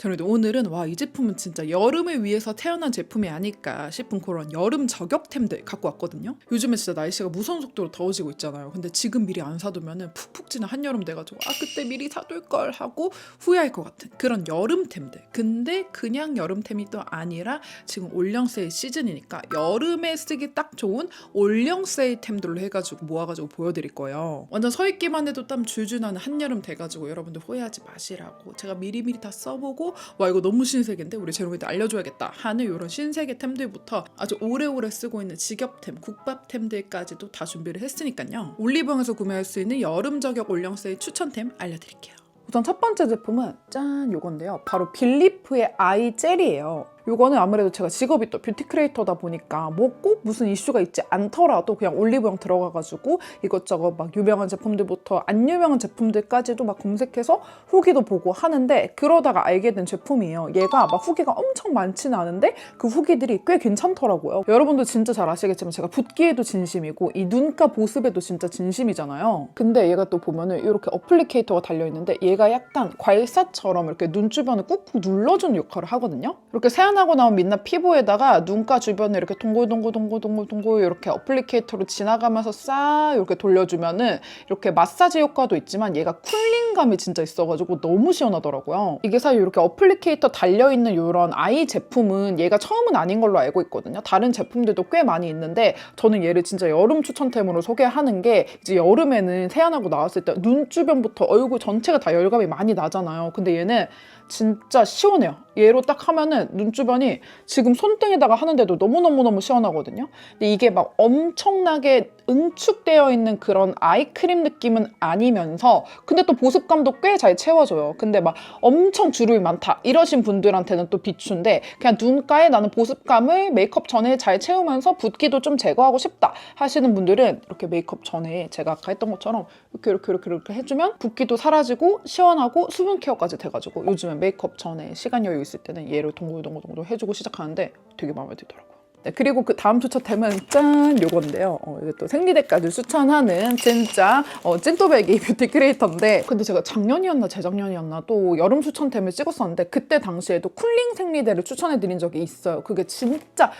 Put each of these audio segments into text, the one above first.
저는 오늘은 와, 이 제품은 진짜 여름을 위해서 태어난 제품이 아닐까 싶은 그런 여름 저격템들 갖고 왔거든요. 요즘에 진짜 날씨가 무서운 속도로 더워지고 있잖아요. 근데 지금 미리 안 사두면은 푹푹 지는 한여름 돼가지고 그때 미리 사둘 걸 하고 후회할 것 같은 그런 여름템들. 근데 그냥 여름템이 또 아니라 지금 올영 세일 시즌이니까 여름에 쓰기 딱 좋은 올영 세일템들로 해가지고 모아가지고 보여드릴 거예요. 완전 서 있기만 해도 땀 줄줄 나는 한여름 돼가지고 여러분들 후회하지 마시라고 제가 미리미리 다 써보고 와, 이거 너무 신세계인데 우리 제로미한테 알려줘야겠다 하는 이런 신세계 템들부터 아주 오래오래 쓰고 있는 직업템, 국밥템들까지도 다 준비를 했으니까요. 올리브영에서 구매할 수 있는 여름 저격 올영 세일 추천템 알려드릴게요. 우선 첫 번째 제품은 짠, 요건데요. 바로 빌리프의 아이 젤이에요. 요거는 아무래도 제가 직업이 또 뷰티 크리에이터다 보니까 뭐 꼭 무슨 이슈가 있지 않더라도 그냥 올리브영 들어가가지고 이것저것 막 유명한 제품들부터 안 유명한 제품들까지도 막 검색해서 후기도 보고 하는데, 그러다가 알게 된 제품이에요. 얘가 막 후기가 엄청 많지는 않은데 그 후기들이 꽤 괜찮더라고요. 여러분도 진짜 잘 아시겠지만 제가 붓기에도 진심이고 이 눈가 보습에도 진짜 진심이잖아요. 근데 얘가 또 보면은 이렇게 어플리케이터가 달려있는데 얘가 약간 괄사처럼 이렇게 눈 주변을 꾹꾹 눌러주는 역할을 하거든요. 이렇게 세안하고 나온 민낯 피부에다가 눈가 주변에 이렇게 동글동글 이렇게 어플리케이터로 지나가면서 싹 이렇게 돌려주면은 이렇게 마사지 효과도 있지만 얘가 쿨링감이 진짜 있어가지고 너무 시원하더라고요. 이게 사실 이렇게 어플리케이터 달려있는 이런 아이 제품은 얘가 처음은 아닌 걸로 알고 있거든요. 다른 제품들도 꽤 많이 있는데 저는 얘를 진짜 여름 추천템으로 소개하는 게, 이제 여름에는 세안하고 나왔을 때 눈 주변부터 얼굴 전체가 다 열감이 많이 나잖아요. 근데 얘는 진짜 시원해요. 얘로 딱 하면은 눈 주변이 지금 손등에다가 하는데도 너무너무 시원하거든요. 근데 이게 막 엄청나게 응축되어 있는 그런 아이크림 느낌은 아니면서 근데 또 보습감도 꽤 잘 채워줘요. 근데 막 엄청 주름이 많다 이러신 분들한테는 또 비추인데, 그냥 눈가에 나는 보습감을 메이크업 전에 잘 채우면서 붓기도 좀 제거하고 싶다 하시는 분들은 이렇게 메이크업 전에 제가 아까 했던 것처럼 이렇게 해주면 붓기도 사라지고 시원하고 수분 케어까지 돼가지고 요즘에 메이크업 전에 시간 여유 있을 때는 얘를 동글동글 해주고 시작하는데 되게 마음에 들더라고요. 네, 그리고 그 다음 추천템은 짠, 요건데요. 이게 또 생리대까지 추천하는 진짜 찐또배기 뷰티 크리에이터인데, 근데 제가 작년이었나 재작년이었나 또 여름 추천템을 찍었었는데 그때 당시에도 쿨링 생리대를 추천해드린 적이 있어요. 그게 진짜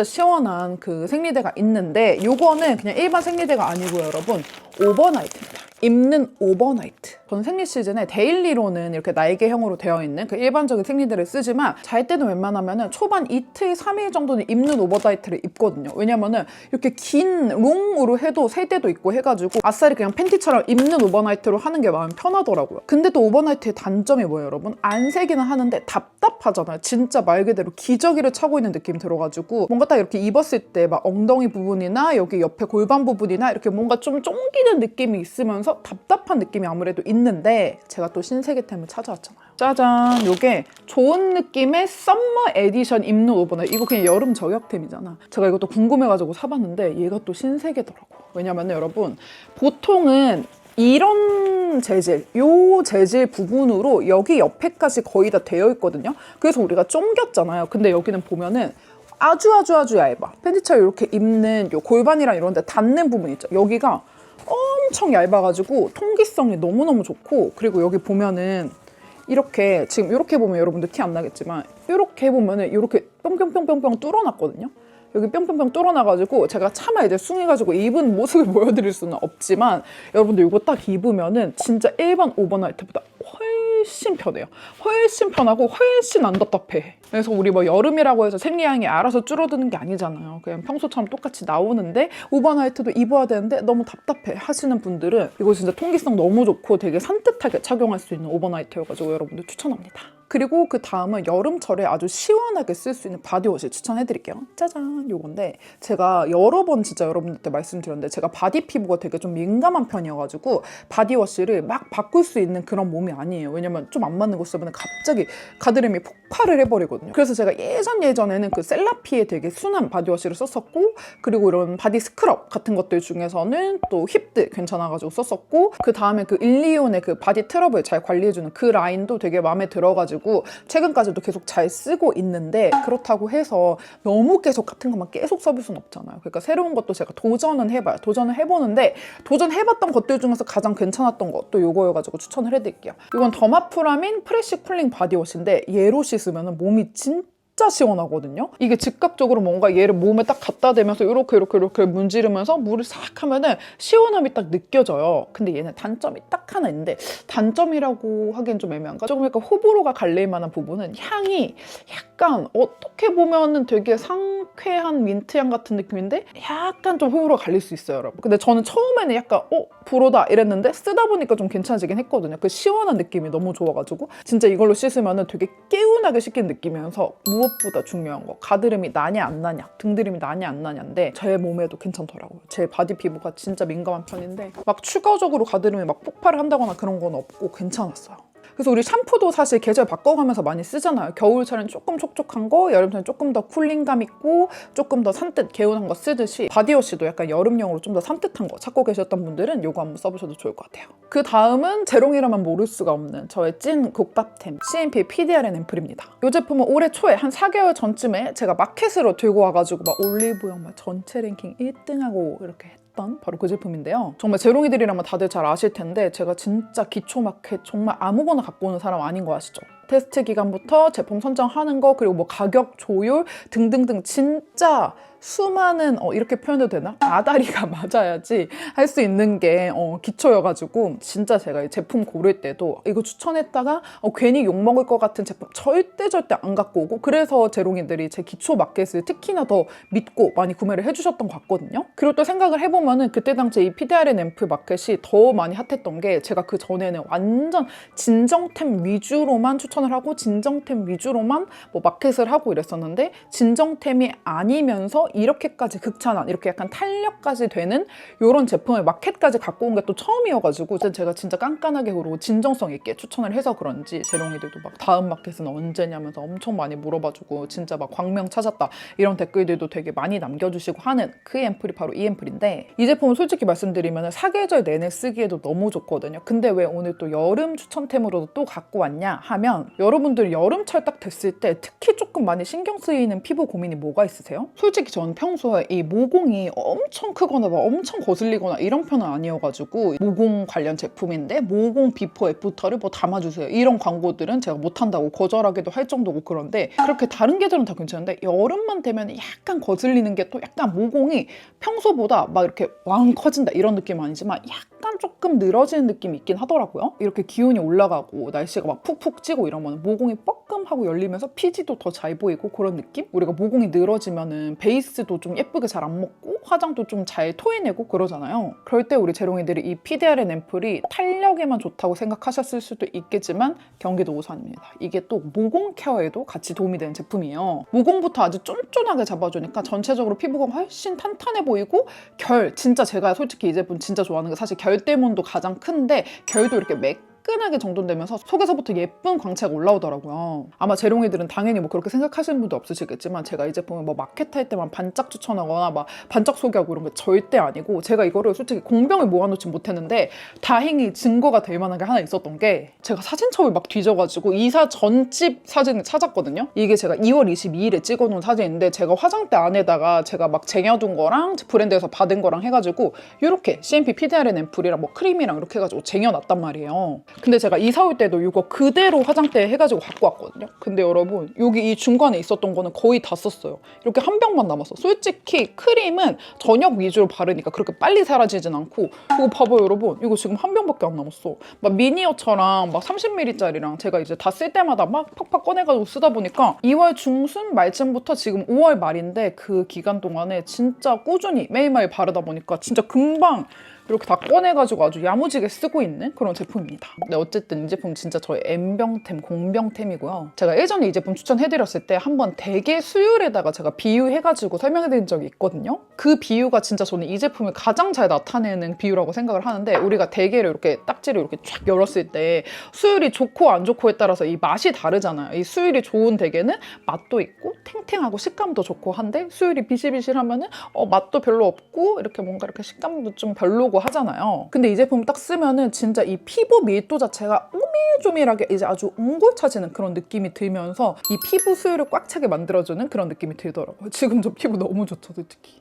시원한 그 생리대가 있는데, 요거는 그냥 일반 생리대가 아니고요, 여러분. 오버나이트입니다. 입는 오버나이트. 저는 생리 시즌에 데일리로는 이렇게 날개형으로 되어 있는 그 일반적인 생리대를 쓰지만 잘 때는 웬만하면 초반 이틀, 3일 정도는 입는 오버나이트를 입거든요. 왜냐면은 이렇게 긴 롱으로 해도 셀 때도 있고 해가지고 아싸리 그냥 팬티처럼 입는 오버나이트로 하는 게 마음 편하더라고요. 근데 또 오버나이트의 단점이 뭐예요, 여러분? 안 새기는 하는데 답답하잖아요. 진짜 말 그대로 기저귀를 차고 있는 느낌이 들어가지고 뭔가 딱 이렇게 입었을 때 막 엉덩이 부분이나 여기 옆에 골반 부분이나 이렇게 뭔가 좀 쫑기는 느낌이 있으면서 답답한 느낌이 아무래도 있는데, 제가 또 신세계템을 찾아왔잖아요. 짜잔, 요게 좋은 느낌의 썸머 에디션 입는 오버나이트. 이거 그냥 여름 저격템이잖아. 제가 이것도 궁금해가지고 사봤는데 얘가 또 신세계더라고. 왜냐면 여러분, 보통은 이런 재질, 요 재질 부분으로 여기 옆에까지 거의 다 되어 있거든요. 그래서 우리가 쫑겼잖아요. 근데 여기는 보면은 아주 얇아. 팬티처럼 이렇게 입는 요 골반이랑 이런 데 닿는 부분 있죠. 여기가 엄청 얇아가지고 통기성이 너무너무 좋고, 그리고 여기 보면은 이렇게 지금 이렇게 보면 여러분들 티 안 나겠지만 이렇게 보면은 이렇게 뿅뿅뿅뿅뿅 뚫어놨거든요. 여기 뿅뿅뿅 뚫어놔가지고 제가 차마 이제 숭해가지고 입은 모습을 보여드릴 수는 없지만 여러분들 이거 딱 입으면은 진짜 일반 오버나이트보다 훨씬 편해요. 훨씬 편하고 훨씬 안 답답해. 그래서 우리 뭐 여름이라고 해서 생리량이 알아서 줄어드는 게 아니잖아요. 그냥 평소처럼 똑같이 나오는데 오버나이트도 입어야 되는데 너무 답답해 하시는 분들은 이거 진짜 통기성 너무 좋고 되게 산뜻하게 착용할 수 있는 오버나이트여가지고 여러분들 추천합니다. 그리고 그 다음은 여름철에 아주 시원하게 쓸 수 있는 바디워시 추천해드릴게요. 짜잔, 요건데 제가 여러 번 진짜 여러분들한테 말씀드렸는데 제가 바디 피부가 되게 좀 민감한 편이어가지고 바디워시를 막 바꿀 수 있는 그런 몸이 아니에요. 왜냐면 좀 안 맞는 거 쓰면 갑자기 가드름이 폭발을 해버리거든요. 그래서 제가 예전에는 그 셀라피의 되게 순한 바디워시를 썼었고, 그리고 이런 바디 스크럽 같은 것들 중에서는 또 힙들 괜찮아가지고 썼었고, 그 다음에 그 일리온의 그 바디 트러블 잘 관리해주는 그 라인도 되게 마음에 들어가지고 좋아가지고 최근까지도 계속 잘 쓰고 있는데, 그렇다고 해서 너무 계속 같은 것만 계속 써볼 수는 없잖아요. 그러니까 새로운 것도 제가 도전은 해봐요. 도전을 해보는데 도전해봤던 것들 중에서 가장 괜찮았던 것도 요거여가지고 추천을 해드릴게요. 이건 더마프라민 프레쉬 쿨링 바디워시인데 얘로 씻으면 몸이 진짜 시원하거든요. 이게 즉각적으로 뭔가 얘를 몸에 딱 갖다 대면서 이렇게 문지르면서 물을 싹 하면은 시원함이 딱 느껴져요. 근데 얘는 단점이 딱 하나 있는데, 단점이라고 하기엔 좀 애매한가? 조금 약간 호불호가 갈릴 만한 부분은 향이 약간 어떻게 보면은 되게 상쾌한 민트향 같은 느낌인데 약간 좀 호불호가 갈릴 수 있어요, 여러분. 근데 저는 처음에는 약간 불호다 이랬는데 쓰다 보니까 좀 괜찮아지긴 했거든요. 그 시원한 느낌이 너무 좋아가지고 진짜 이걸로 씻으면은 되게 개운하게 씻긴 느낌이면서, 무엇보다 중요한 거, 가드름이 나냐 안 나냐, 등드림이 나냐 안 나냐인데 제 몸에도 괜찮더라고요. 제 바디 피부가 진짜 민감한 편인데 막 추가적으로 가드름이 막 폭발을 한다거나 그런 건 없고 괜찮았어요. 그래서 우리 샴푸도 사실 계절 바꿔가면서 많이 쓰잖아요. 겨울철엔 조금 촉촉한 거, 여름철엔 조금 더 쿨링감 있고 조금 더 산뜻 개운한 거 쓰듯이 바디워시도 약간 여름용으로 좀 더 산뜻한 거 찾고 계셨던 분들은 이거 한번 써보셔도 좋을 것 같아요. 그 다음은 제롱이라면 모를 수가 없는 저의 찐 국밥템 CNP의 PDRN 앰플입니다. 이 제품은 올해 초에 한 4개월 전쯤에 제가 마켓으로 들고 와가지고 막 올리브영 막 전체 랭킹 1등하고 이렇게 바로 그 제품인데요. 정말 제롱이들이라면 다들 잘 아실 텐데 제가 진짜 기초 마켓 정말 아무거나 갖고 오는 사람 아닌 거 아시죠? 테스트 기간부터 제품 선정하는 거, 그리고 뭐 가격 조율 등등등 진짜 수많은 이렇게 표현해도 되나? 아다리가 맞아야지 할 수 있는 게 기초여가지고 진짜 제가 이 제품 고를 때도 이거 추천했다가 괜히 욕먹을 것 같은 제품 절대 안 갖고 오고, 그래서 제롱이들이 제 기초 마켓을 특히나 더 믿고 많이 구매를 해주셨던 것 같거든요. 그리고 또 생각을 해보면은 그때 당시에 이 PDRN 앰플 마켓이 더 많이 핫했던 게, 제가 그 전에는 완전 진정템 위주로만 추천을 하고 진정템 위주로만 뭐 마켓을 하고 이랬었는데, 진정템이 아니면서 이렇게까지 극찬한, 이렇게 약간 탄력까지 되는 이런 제품을 마켓까지 갖고 온 게 또 처음이어가지고 제가 진짜 깐깐하게 그러고 진정성 있게 추천을 해서 그런지 제롱이들도 막 다음 마켓은 언제냐면서 엄청 많이 물어봐주고 진짜 막 광명 찾았다 이런 댓글들도 되게 많이 남겨주시고 하는 그 앰플이 바로 이 앰플인데, 이 제품은 솔직히 말씀드리면 사계절 내내 쓰기에도 너무 좋거든요. 근데 왜 오늘 또 여름 추천템으로도 또 갖고 왔냐 하면, 여러분들 여름철 딱 됐을 때 특히 조금 많이 신경 쓰이는 피부 고민이 뭐가 있으세요? 솔직히 전 평소에 이 모공이 엄청 크거나 막 엄청 거슬리거나 이런 편은 아니어가지고, 모공 관련 제품인데 모공 비포 애프터를 뭐 담아주세요 이런 광고들은 제가 못한다고 거절하기도 할 정도고, 그런데 그렇게 다른 계절은 다 괜찮은데 여름만 되면 약간 거슬리는 게, 또 약간 모공이 평소보다 막 이렇게 왕 커진다 이런 느낌은 아니지만 약간 조금 늘어지는 느낌이 있긴 하더라고요. 이렇게 기온이 올라가고 날씨가 막 푹푹 찌고 이러면 모공이 뻐끔하고 열리면서 피지도 더 잘 보이고 그런 느낌? 우리가 모공이 늘어지면은 베이스도 좀 예쁘게 잘 안 먹고 화장도 좀 잘 토해내고 그러잖아요. 그럴 때 우리 제롱이들이 이 PDRN 앰플이 탄력에만 좋다고 생각하셨을 수도 있겠지만 경기도 오산입니다. 이게 또 모공 케어에도 같이 도움이 되는 제품이에요. 모공부터 아주 쫀쫀하게 잡아주니까 전체적으로 피부가 훨씬 탄탄해 보이고, 진짜 제가 솔직히 이 제품 진짜 좋아하는 게 사실 결대몬도 가장 큰데 결도 이렇게 매끈하게 정돈되면서 속에서부터 예쁜 광채가 올라오더라고요. 아마 제롱이들은 당연히 뭐 그렇게 생각하시는 분도 없으시겠지만, 제가 이 제품을 뭐 마켓 할 때만 반짝 추천하거나 막 반짝 소개하고 이런 게 절대 아니고, 제가 이거를 솔직히 공병에 모아놓지 못했는데 다행히 증거가 될 만한 게 하나 있었던 게, 제가 사진첩을 막 뒤져가지고 이사 전집 사진을 찾았거든요. 이게 제가 2월 22일에 찍어놓은 사진인데, 제가 화장대 안에다가 제가 막 쟁여둔 거랑 브랜드에서 받은 거랑 해가지고 이렇게 CNP PDRN 앰플이랑 뭐 크림이랑 이렇게 해가지고 쟁여놨단 말이에요. 근데 제가 이사 올 때도 이거 그대로 화장대에 해가지고 갖고 왔거든요. 근데 여러분, 여기 이 중간에 있었던 거는 거의 다 썼어요. 이렇게 한 병만 남았어. 솔직히 크림은 저녁 위주로 바르니까 그렇게 빨리 사라지진 않고, 이거 봐봐요 여러분, 이거 지금 한 병밖에 안 남았어. 막 미니어처랑 막 30ml짜리랑 제가 이제 다 쓸 때마다 막 팍팍 꺼내가지고 쓰다 보니까 2월 중순 말쯤부터 지금 5월 말인데, 그 기간 동안에 진짜 꾸준히 매일매일 바르다 보니까 진짜 금방 이렇게 다 꺼내가지고 아주 야무지게 쓰고 있는 그런 제품입니다. 근데 어쨌든 이 제품 진짜 저의 N병템, 공병템이고요. 제가 예전에 이 제품 추천해드렸을 때 한번 대게 수율에다가 제가 비유해가지고 설명해드린 적이 있거든요. 그 비유가 진짜 저는 이 제품을 가장 잘 나타내는 비유라고 생각을 하는데, 우리가 대게를 이렇게 딱지를 이렇게 쫙 열었을 때 수율이 좋고 안 좋고에 따라서 이 맛이 다르잖아요. 이 수율이 좋은 대게는 맛도 있고 탱탱하고 식감도 좋고 한데, 수율이 비실비실하면은 맛도 별로 없고 이렇게 뭔가 이렇게 식감도 좀 별로고 바르고 하잖아요. 근데 이 제품 딱 쓰면은 진짜 이 피부 밀도 자체가 오밀조밀하게 이제 아주 옹골차지는 그런 느낌이 들면서 이 피부 수율을 꽉 차게 만들어주는 그런 느낌이 들더라고요. 지금 저 피부 너무 좋죠, 솔직히.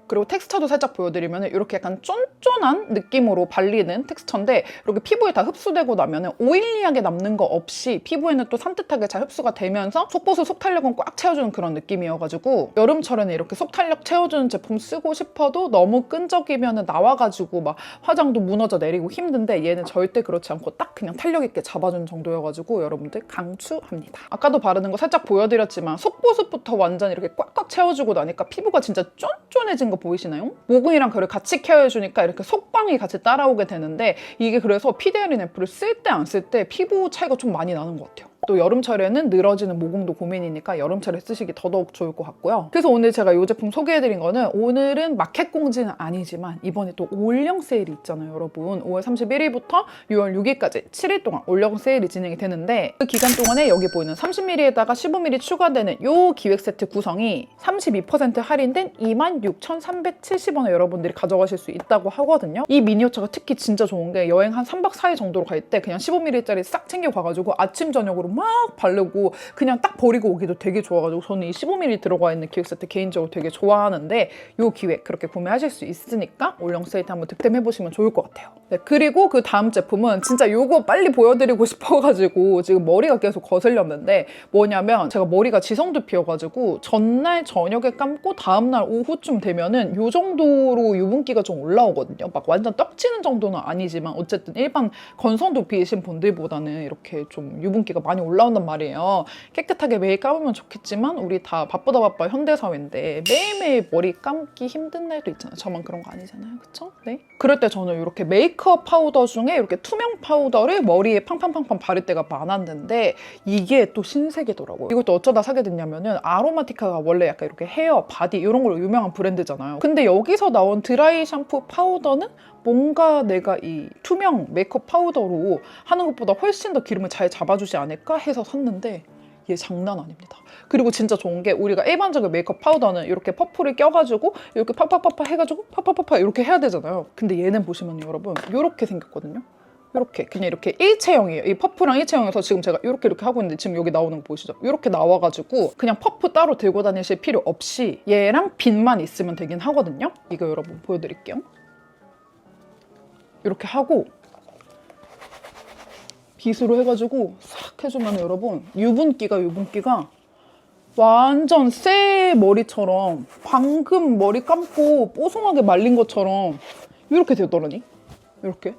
그리고 텍스처도 살짝 보여드리면 이렇게 약간 쫀쫀한 느낌으로 발리는 텍스처인데 이렇게 피부에 다 흡수되고 나면 오일리하게 남는 거 없이 피부에는 또 산뜻하게 잘 흡수가 되면서 속보습, 속탄력은 꽉 채워주는 그런 느낌이어가지고 여름철에는 이렇게 속탄력 채워주는 제품 쓰고 싶어도 너무 끈적이면 나와가지고 막 화장도 무너져 내리고 힘든데 얘는 절대 그렇지 않고 딱 그냥 탄력 있게 잡아주는 정도여가지고 여러분들 강추합니다. 아까도 바르는 거 살짝 보여드렸지만 속보습부터 완전 이렇게 꽉꽉 채워주고 나니까 피부가 진짜 쫀쫀해진 거 보이시나요? 모공이랑 그걸 같이 케어해주니까 이렇게 속방이 같이 따라오게 되는데 이게 그래서 피데알린 앰플을 쓸 때 안 쓸 때 피부 차이가 좀 많이 나는 것 같아요. 또 여름철에는 늘어지는 모공도 고민이니까 여름철에 쓰시기 더더욱 좋을 것 같고요. 그래서 오늘 제가 이 제품 소개해드린 거는 오늘은 마켓 공지는 아니지만 이번에 또 올영 세일이 있잖아요, 여러분. 5월 31일부터 6월 6일까지 7일 동안 올영 세일이 진행이 되는데 그 기간 동안에 여기 보이는 30ml에다가 15ml 추가되는 이 기획 세트 구성이 32% 할인된 26,370원에 여러분들이 가져가실 수 있다고 하거든요. 이 미니어처가 특히 진짜 좋은 게 여행 한 3박 4일 정도로 갈 때 그냥 15ml짜리 싹 챙겨가가지고 아침 저녁으로 막 바르고 그냥 딱 버리고 오기도 되게 좋아가지고 저는 이 15ml 들어가 있는 기획 세트 개인적으로 되게 좋아하는데 이 기획 그렇게 구매하실 수 있으니까 올영 세일 한번 득템해보시면 좋을 것 같아요. 네, 그리고 그 다음 제품은 진짜 이거 빨리 보여드리고 싶어가지고 지금 머리가 계속 거슬렸는데 뭐냐면 제가 머리가 지성두피여가지고 전날 저녁에 감고 다음날 오후쯤 되면은 이 정도로 유분기가 좀 올라오거든요. 막 완전 떡지는 정도는 아니지만 어쨌든 일반 건성두피이신 분들보다는 이렇게 좀 유분기가 많이 올라온단 말이에요. 깨끗하게 매일 감으면 좋겠지만 우리 다 바쁘다 바빠 현대사회인데 매일매일 머리 감기 힘든 날도 있잖아요. 저만 그런 거 아니잖아요. 그쵸? 네. 그럴 때 저는 이렇게 메이크업 파우더 중에 이렇게 투명 파우더를 머리에 팡팡팡팡 바를 때가 많았는데 이게 또 신세계더라고요. 이것도 어쩌다 사게 됐냐면은 아로마티카가 원래 약간 이렇게 헤어, 바디 이런 걸로 유명한 브랜드잖아요. 근데 여기서 나온 드라이 샴푸 파우더는 뭔가 내가 이 투명 메이크업 파우더로 하는 것보다 훨씬 더 기름을 잘 잡아주지 않을까 해서 샀는데 얘 장난 아닙니다. 그리고 진짜 좋은 게 우리가 일반적인 메이크업 파우더는 이렇게 퍼프를 껴가지고 이렇게 팍팍팍팍 해가지고 팍팍팍팍 이렇게 해야 되잖아요. 근데 얘는 보시면 여러분 이렇게 생겼거든요. 이렇게 그냥 이렇게 일체형이에요. 이 퍼프랑 일체형이어서 지금 제가 이렇게 하고 있는데 지금 여기 나오는 거 보이시죠? 이렇게 나와가지고 그냥 퍼프 따로 들고 다니실 필요 없이 얘랑 빗만 있으면 되긴 하거든요. 이거 여러분 보여드릴게요. 이렇게 하고 빗으로 해가지고 싹 해주면 여러분 유분기가 완전 새 머리처럼 방금 머리 감고 뽀송하게 말린 것처럼 이렇게 되더라니. 이렇게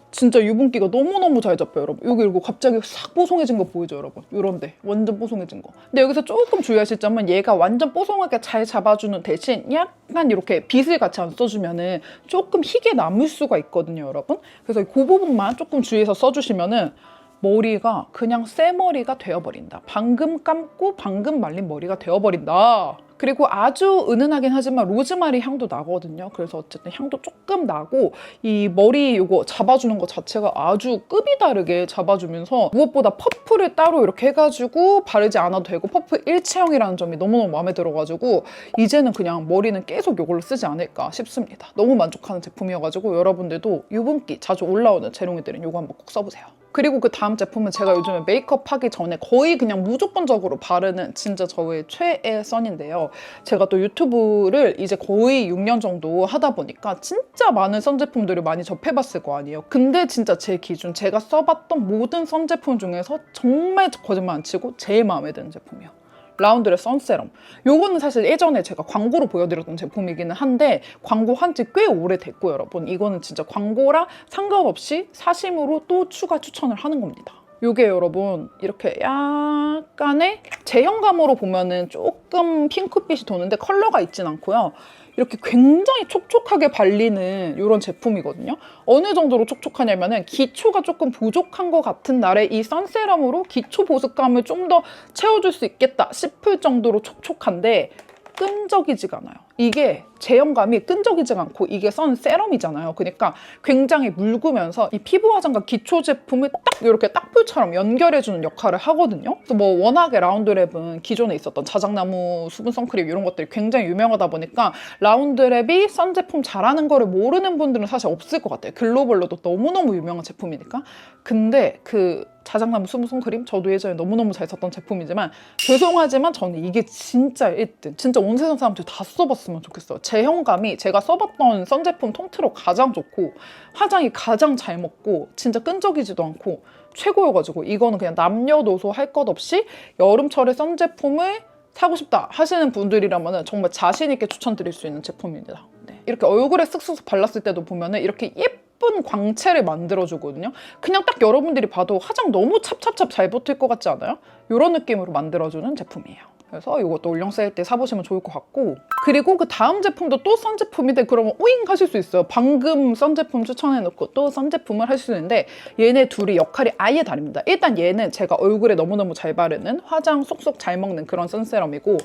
진짜 유분기가 너무너무 잘 잡혀요, 여러분. 여기 이거 갑자기 싹 뽀송해진 거 보이죠, 여러분? 이런데 완전 뽀송해진 거. 근데 여기서 조금 주의하실 점은 얘가 완전 뽀송하게 잘 잡아주는 대신 약간 이렇게 빗을 같이 안 써주면은 조금 희게 남을 수가 있거든요, 여러분. 그래서 그 부분만 조금 주의해서 써주시면은 머리가 그냥 새 머리가 되어버린다. 방금 감고 방금 말린 머리가 되어버린다. 그리고 아주 은은하긴 하지만 로즈마리 향도 나거든요. 그래서 어쨌든 향도 조금 나고 이 머리 이거 잡아주는 것 자체가 아주 급이 다르게 잡아주면서 무엇보다 퍼프를 따로 이렇게 해가지고 바르지 않아도 되고 퍼프 일체형이라는 점이 너무너무 마음에 들어가지고 이제는 그냥 머리는 계속 이걸로 쓰지 않을까 싶습니다. 너무 만족하는 제품이어가지고 여러분들도 유분기 자주 올라오는 재롱이들은 이거 한번 꼭 써보세요. 그리고 그 다음 제품은 제가 요즘에 메이크업 하기 전에 거의 그냥 무조건적으로 바르는 진짜 저의 최애 선인데요. 제가 또 유튜브를 이제 거의 6년 정도 하다 보니까 진짜 많은 선 제품들을 많이 접해봤을 거 아니에요. 근데 진짜 제 기준 제가 써봤던 모든 선 제품 중에서 정말 거짓말 안 치고 제일 마음에 드는 제품이에요. 라운드의 선세럼. 요거는 사실 예전에 제가 광고로 보여드렸던 제품이기는 한데 광고한 지 꽤 오래됐고 여러분 이거는 진짜 광고랑 상관없이 사심으로 또 추가 추천을 하는 겁니다. 요게 여러분 이렇게 약간의 제형감으로 보면은 조금 핑크빛이 도는데 컬러가 있진 않고요. 이렇게 굉장히 촉촉하게 발리는 이런 제품이거든요. 어느 정도로 촉촉하냐면은 기초가 조금 부족한 것 같은 날에 이 선세럼으로 기초 보습감을 좀 더 채워줄 수 있겠다 싶을 정도로 촉촉한데 끈적이지가 않아요. 이게 제형감이 끈적이지 않고 이게 선 세럼이잖아요. 그러니까 굉장히 묽으면서 이 피부 화장과 기초 제품을 딱 이렇게 딱불처럼 연결해주는 역할을 하거든요. 또 뭐 워낙에 라운드랩은 기존에 있었던 자작나무 수분 선크림 이런 것들이 굉장히 유명하다 보니까 라운드랩이 선 제품 잘하는 거를 모르는 분들은 사실 없을 것 같아요. 글로벌로도 너무너무 유명한 제품이니까. 근데 그 자작나무 수분 선크림 저도 예전에 너무너무 잘 썼던 제품이지만 죄송하지만 저는 이게 진짜 1등. 진짜 온 세상 사람들 다 써봤으면 좋겠어요. 제형감이 제가 써봤던 선 제품 통틀어 가장 좋고 화장이 가장 잘 먹고 진짜 끈적이지도 않고 최고여가지고 이거는 그냥 남녀노소 할 것 없이 여름철에 선 제품을 사고 싶다 하시는 분들이라면 정말 자신 있게 추천드릴 수 있는 제품입니다. 네. 이렇게 얼굴에 쓱쓱 발랐을 때도 보면은 이렇게 예쁜 광채를 만들어주거든요. 그냥 딱 여러분들이 봐도 화장 너무 찹찹찹 잘 붙을 것 같지 않아요? 이런 느낌으로 만들어주는 제품이에요. 그래서 이것도 올영 세일 때 사보시면 좋을 것 같고, 그리고 그 다음 제품도 또 선 제품인데 그러면 오잉 하실 수 있어요. 방금 선 제품 추천해놓고 또 선 제품을 할 수 있는데 얘네 둘이 역할이 아예 다릅니다. 일단 얘는 제가 얼굴에 너무너무 잘 바르는 화장 쏙쏙 잘 먹는 그런 선세럼이고,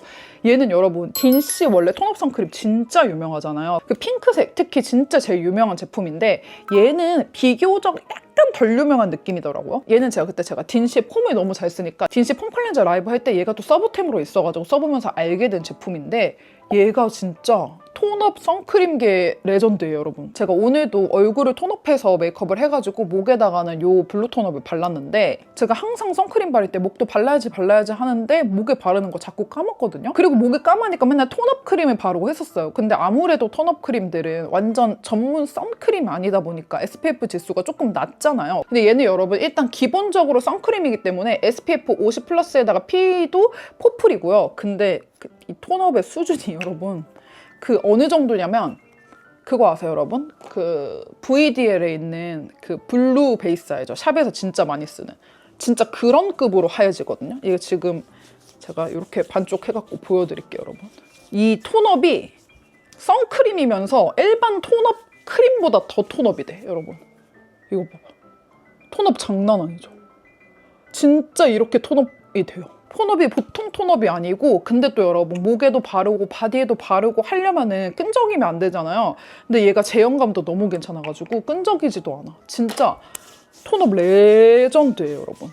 얘는 여러분 딘씨 원래 톤업 선크림 진짜 유명하잖아요. 그 핑크색 특히 진짜 제일 유명한 제품인데 얘는 비교적 약간 덜 유명한 느낌이더라고요. 얘는 제가 딘씨의 폼을 너무 잘 쓰니까 딘씨 폼 클렌저 라이브 할 때 얘가 또 서브템으로 있어가지고 써보면서 알게 된 제품인데 얘가 진짜 톤업 선크림계 레전드예요, 여러분. 제가 오늘도 얼굴을 톤업해서 메이크업을 해가지고 목에다가는 요 블루 톤업을 발랐는데 제가 항상 선크림 바를 때 목도 발라야지 하는데 목에 바르는 거 자꾸 까먹거든요. 그리고 목에 까마니까 맨날 톤업 크림을 바르고 했었어요. 근데 아무래도 톤업 크림들은 완전 전문 선크림이 아니다 보니까 SPF 지수가 조금 낮잖아요. 근데 얘는 여러분 일단 기본적으로 선크림이기 때문에 SPF 50 플러스에다가 P도 포플이고요. 근데 이 톤업의 수준이 여러분 그 어느 정도냐면 그거 아세요, 여러분? 그 VDL에 있는 그 블루 베이스 알죠? 샵에서 진짜 많이 쓰는 진짜 그런 급으로 하얘지거든요. 이게 지금 제가 이렇게 반쪽 해갖고 보여드릴게요, 여러분. 이 톤업이 선크림이면서 일반 톤업 크림보다 더 톤업이 돼, 여러분. 이거 봐봐. 톤업 장난 아니죠? 진짜 이렇게 톤업이 돼요. 톤업이 보통 톤업이 아니고, 근데 또 여러분 목에도 바르고 바디에도 바르고 하려면은 끈적이면 안 되잖아요. 근데 얘가 제형감도 너무 괜찮아가지고 끈적이지도 않아. 진짜 톤업 레전드예요, 여러분.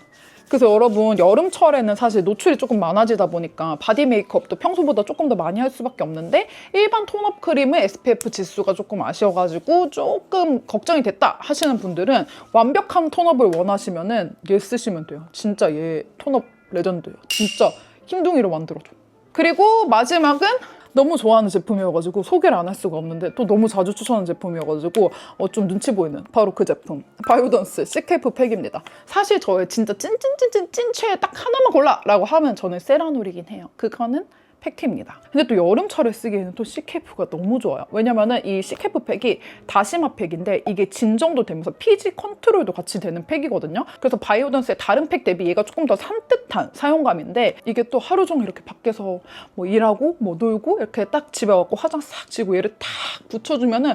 그래서 여러분 여름철에는 사실 노출이 조금 많아지다 보니까 바디 메이크업도 평소보다 조금 더 많이 할 수밖에 없는데 일반 톤업 크림은 SPF 지수가 조금 아쉬워가지고 조금 걱정이 됐다 하시는 분들은 완벽한 톤업을 원하시면은 얘 쓰시면 돼요. 진짜 얘 톤업 레전드예요. 진짜 흰둥이로 만들어줘. 그리고 마지막은 너무 좋아하는 제품이어가지고 소개를 안 할 수가 없는데 또 너무 자주 추천하는 제품이어가지고 좀 눈치 보이는 바로 그 제품 바이오던스 시케이프 팩입니다. 사실 저의 진짜 찐 최애 딱 하나만 골라라고 하면 저는 세라놀이긴 해요. 그거는 팩트입니다. 근데 또 여름철에 쓰기에는 또 시케이프가 너무 좋아요. 왜냐면은 이 시케이프 팩이 다시마 팩인데 이게 진정도 되면서 피지 컨트롤도 같이 되는 팩이거든요. 그래서 바이오던스의 다른 팩 대비 얘가 조금 더 산뜻한 사용감인데 이게 또 하루 종일 이렇게 밖에서 뭐 일하고 뭐 놀고 이렇게 딱 집에 와서 화장 싹 지고 얘를 탁 붙여주면은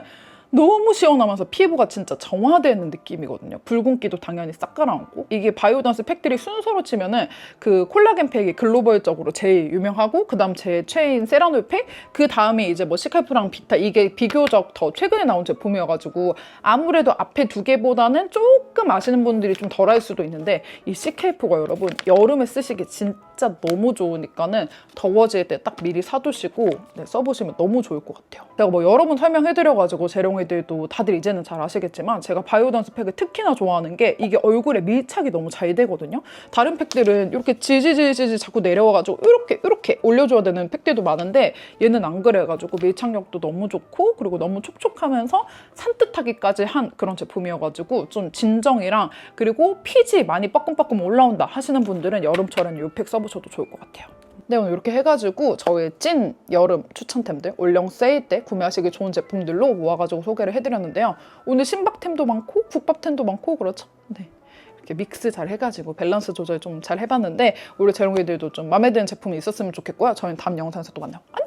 너무 시원하면서 피부가 진짜 정화되는 느낌이거든요. 붉은기도 당연히 싹 가라앉고. 이게 바이오던스 팩들이 순서로 치면은 그 콜라겐 팩이 글로벌적으로 제일 유명하고 그다음 제 최애인 세라놀 팩, 그 다음에 이제 뭐 시카프랑 비타, 이게 비교적 더 최근에 나온 제품이어가지고 아무래도 앞에 두 개보다는 조금 아시는 분들이 좀 덜할 수도 있는데 이 시케이프가 여러분 여름에 쓰시기 진짜 너무 좋으니까는 더워질 때 딱 미리 사두시고 써보시면 너무 좋을 것 같아요. 제가 뭐 여러 번 설명해드려가지고 재롱이들도 다들 이제는 잘 아시겠지만 제가 바이오던스 팩을 특히나 좋아하는 게 이게 얼굴에 밀착이 너무 잘 되거든요. 다른 팩들은 이렇게 지지지지 자꾸 내려와가지고 이렇게 올려줘야 되는 팩들도 많은데 얘는 안 그래가지고 밀착력도 너무 좋고 그리고 너무 촉촉하면서 산뜻하기까지 한 그런 제품이어가지고 좀 진정이랑 그리고 피지 많이 빠끔빠끔 올라온다 하시는 분들은 여름철엔 이 팩 써보셔도 좋을 것 같아요. 네, 오늘 이렇게 해가지고 저의 찐 여름 추천템들 올영 세일 때 구매하시기 좋은 제품들로 모아가지고 소개를 해드렸는데요. 오늘 신박템도 많고 국밥템도 많고 그렇죠? 네. 이렇게 믹스 잘 해가지고 밸런스 조절 좀 잘 해봤는데 우리 재롱이들도 좀 마음에 드는 제품이 있었으면 좋겠고요. 저희는 다음 영상에서 또 만나요. 안녕!